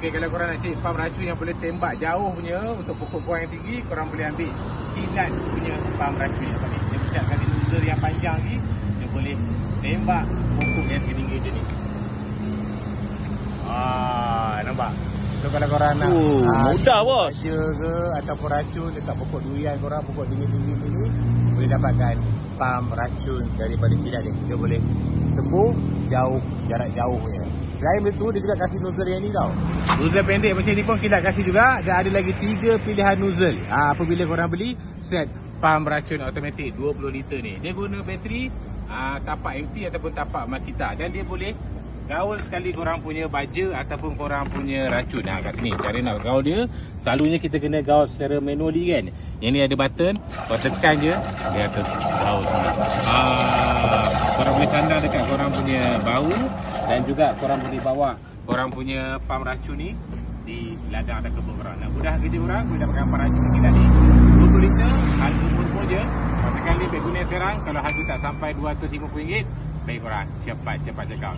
Okey, kalau korang nak cari pam racun yang boleh tembak jauh punya untuk pokok-pokok yang tinggi, korang boleh ambil kilat punya pam racun yang tadi. Dia persiapkan nozzle yang panjang ni, dia boleh tembak pokok yang tinggi macam ni. Nampak? So kalau korang nak mudah bos. baja ke ataupun racun dekat pokok durian korang, pokok tinggi-tinggi ni, boleh dapatkan pam racun daripada kilat ni. Dia boleh tembus jauh, jarak jauh punya. Selain itu, dia juga kasih nozzle yang ni tau. Nozzle pendek macam ni pun kilat kasih juga. Dan ada lagi 3 pilihan nozzle. Apabila korang beli set pam racun automatik 20 liter ni. Dia guna bateri tapak MT ataupun tapak Makita. Dan dia boleh gaul sekali korang punya baja ataupun korang punya racun. Kat sini cara nak gaul dia, selalunya kita kena gaul secara manually kan. Yang ni ada button, kau tekan je, dia akan gaul sini. Korang boleh sandar dekat korang punya bahu. Dan juga korang boleh bawa korang punya pam racun ni di ladang atau kebun korang. Nak mudah kerja korang, boleh dapatkan pam racun kita ni 20 liter, harga pun je. Katakan lebih guna sekarang, kalau harga tak sampai RM250, baik korang cepat check out.